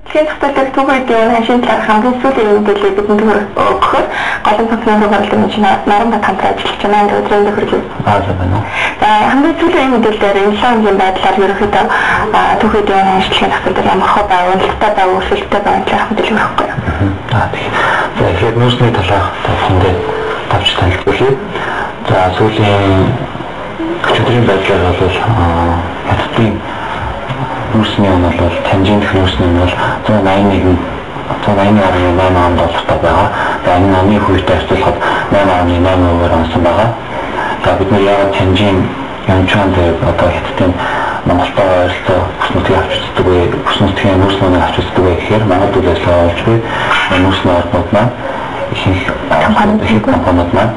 Тэгэхээр хатдаг түүхийд юу хашийн хамгийн сүүлийн мэдээлэл бидэнд өгөхөөр голын компани руу гаралтай гэж Наран хамтран ажиллаж байна. Өдрийн төхөрлөг. байна. За хамгийн сүүлийн мэдээлэлээр энэ шоугийн байдлаар ерөнхийдөө түүхийд юу хашилтын асуудал ямар хөө байгуулалттай байгуулалттай байдлаар мэдээлэл өгөхгүй. За тэгэхээр нүүрсний талаар төвхөндөө тавч танилцуулъя. За сүүлийн өдрийн байдлаар бол хатдын нүүрсний нь бол танжин нүүрсний нь бол 181 онд доллартай байгаа. За энэ оны хувьтай харьцуулахад 8.8%-аар онсон байгаа. За бид нар яг танжин ямчаан дээр одоо хятадын Монголтой ойролцоо бүс нутгийг авч үздэг вэ? Бүс нутгийн нүүрснүүдийг авч үздэг вэ гэхээр Монгол үйл ажиллагаа болж буй нүүрсний орнууд маань их компаниуд маань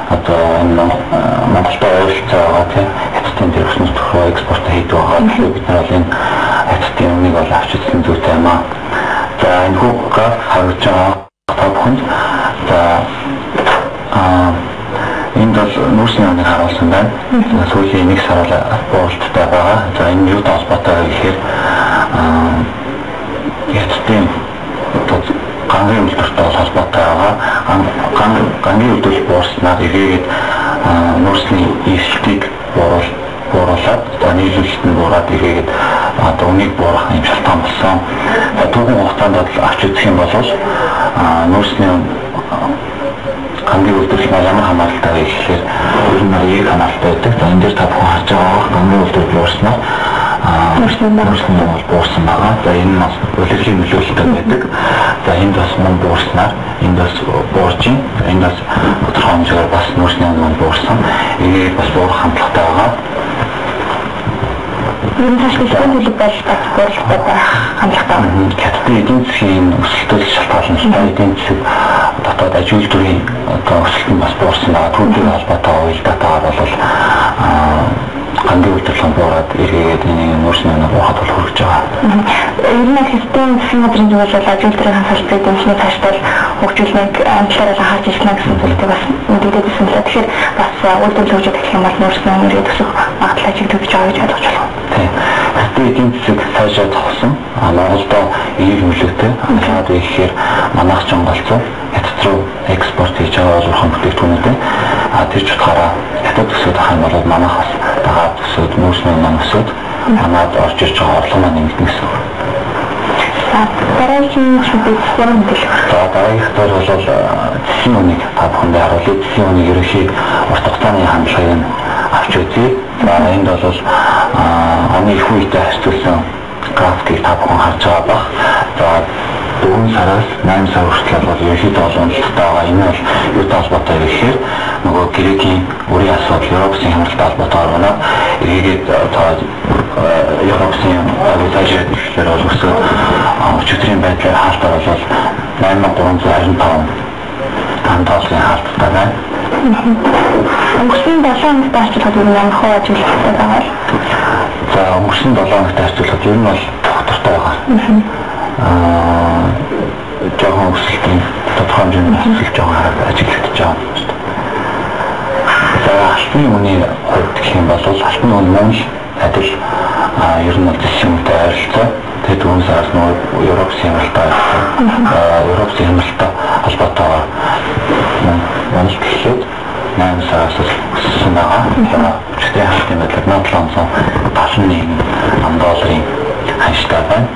одоо энэ Монголтой ойролцоо байгаа тийм хятадын дээр бүс нутг руу экспорт хийдэг байгаа. Тэгэхээр бид нар бол энэ хятадын өмнөг бол авч үзсэн зүйтэй юм аа. За энэ хүү график харагдж байгаа тавханд за энд бол нүүрсний оныг харуулсан байна. Сүүлийн нэг сар бууралттай байгаа. За энэ юу толботой вэ гэхээр хятадын гангийн үйлдвэртэй холбоотой байгаа. Гангийн үйлдвэр буурснаар эргээд нүүрсний эсэлтийг бууруулаад нийлүүлэлт нь буураад эргээд одоо үнийг буурах юм шалтгаан болсон. Түүхэн хугацаанд авч үзэх юм бол нүүрсний гангийн үйлдвэрлэл маань ямар хамааралтай вэ гэхээр ер нь яг хамааралтай байдаг. За энэ дээр та бүхэн харж байгаа гангийн үйлдвэрлэл буурснаар нүүрсний бол буурсан байгаа. За энэ нь улирлын нөлөөлөлтэй байдаг. За энд бас мөн буурснаар энд бас буурж байна. Энд бас тодорхой хэмжээгээр бас нүүрсний маань буурсан. Энийг бас буурах хандлагатай байгаа. Энэ төслийн төлөв байлгах бууралтай байх хандлагатай. Хятадын эдийн засгийн өсөлтөөс шалтгаалсан эдийн засаг дотоод аж үйлдвэрийн одоо өсөлт нь бас буурсан байгаа. Түүнтэй холбоотой уялдаатайгаар бол гангийн үйлдвэрлэл буураад эргээд энэ нүүрсний оноо буухад бол хүрэж байгаа. Ер нь хятадын засгийн газрын зүгээс бол аж үйлдвэрийн хамсалбарыг дэмжлэг хаштал хөгжүүлнэг амтлаараа харж ирсэн гэсэн зүйлтэй бас мэдээлэл өгсөн л. Тэгэхээр бас үйлдвэрлэл хөгжиж гэх юм бол нүүрсний оноо төсөх магадлал ажиг төгсөж байгаа гэж ойлгож байна. Тийм. Хятадын эдийн засаг цаашаа зогсон. Монголдо эерэг нөлөөтэй. Яагаад вэ гэхээр манайх ч онголцоо хятад руу экспорт хийж байгаа улуурхан бүтээгдэхүүнүүдээ тэр ч утгаараа хятад төсөөд авах юм бол манайхаас дагаад төсөөд нүүрсний оноо өсөд манайд орж ирж байгаа орлого маань нэмэгдэнэ гэсэн үг. Дараагийн шүтээ ямар мэдээлэл? За дараагийнхаар бол цэсийн үнийг та бүхэндээ харуулъя. Цэсийн үнийг ерөнхий урт хугацааны хандлагыг авч үзье. За энд бол оны их үетэй харьцуулсан графикийг та бүхэн харж байгаа бах. За 4 сараас 8 сар хүртэл бол ерөнхийдөө олонлогтой байгаа. Энэ бол юутай холбоотой вэ гэхээр нөгөө Грекийн үрийн асуудал, Европын хямралтай холбоотой орноо эргээд Европын авиацийн тэгэхээр бол өсөд өчигдрийн байдлаар хаалтаар бол 8325 $5 хаалттай байна. Өнгөрсөн 7 хоногт харьцуулахад ер нь ямар хөө ажиллахтай байгаа вэ? За өнгөрсөн 7 хоногт харьцуулахад ер нь бол тогтвортой байгаа. Жохон өсөлтийн тодорхой хэмжээний өсөлт жохон ажиглагдаж байгаа. За алтны үний хувьд гэх юм бол алтны үн мөн л адил ер нь бол зэсийн үнэтэй ойролцоо. Тэгээд үүн сараас нөгөө Европын хямралтай холбоотойгоор мөн л гэхлээр 8 сараас өссөн байгаа. Өчигдөр халтын байдлаар $771 ханштай байна.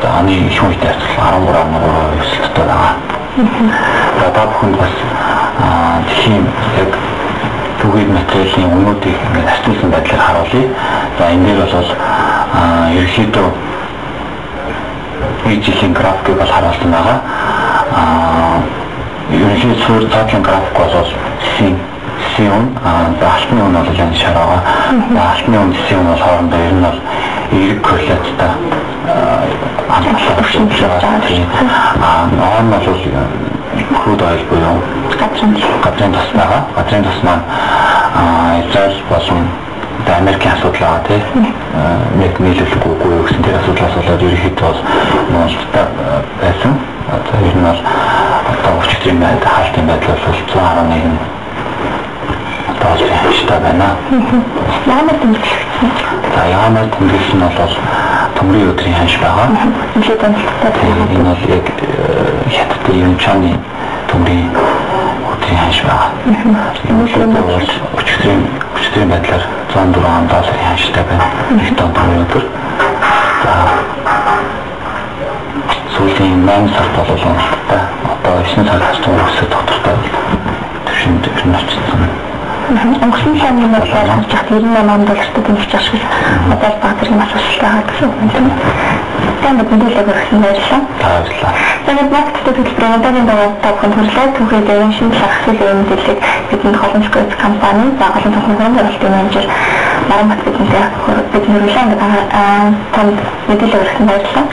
Оны их үетэй харьцуулахад 13.3% өсөлттэй байгаа. За та бүхэнд бас тийм яг түүхийд материалын өмнүүдийг ингээд харьцуулсан байдлаар харуулъя. За энэ дээр бол ерөнхийдөө нэг жилийн графикийг бол харуулсан байгаа. Ерөнхийдөө суурь цаатлын график бол цэсийн үн, алтны үн бол энэ шараа. Алтны үн, цэсийн үн бол хоорондоо ер нь бол эерэг корреляцтай хамтлаг шинж байгаа. Он бол crude oil буюу газрын тос байгаа. Газрын тос маань Израиль болон Америкийн асуудал байгаа тийм нэг нийлүүлэггүй юу гэсэн тэр асуудлаас болоод ерөнхийдөө бол Монголд байсан. Одоо ер нь бол одоо өчигдрийн хаалтын байдал бол 111 $100 байна. Ямар тэмдэглэсэн? За ямар тэмдэглэл нь бол төмрийн өдрийн ханш байгаа. Нэлээд амжилттай. Энэ бол яг хятадын Юнчаны төмрийн өдрийн ханш байгаа. Өчигдрийн байдлаар $104 ханштай байна. Нэг тонн төмрийн өдөр. За сүүлийн 8 сард бол уналттай. Одоо 9 сар хастуун өсөж тогтвортой төвшөнд ирнэ очсон. Өнгөрсөн сарын болоод харж хат $98 тэмцэж байгаа шиг одоо баг зэрэг маш өсөлттэй байгаа гэсэн үг юм. Тэгээд мэдээлэл өгсөн байлаа. Баярлалаа. Тэгээд маркетинг төлбөрийн дараагийн даваатаа хүндрэлээ түүхий дээр шинэ ахлын мэдээллийг бидний холомсгоц компани загалан техникийн хөрөлтийн менежер Мармат бидэнтэй бид нэрүүлэн том мэдээлэл өгсөн байлаа.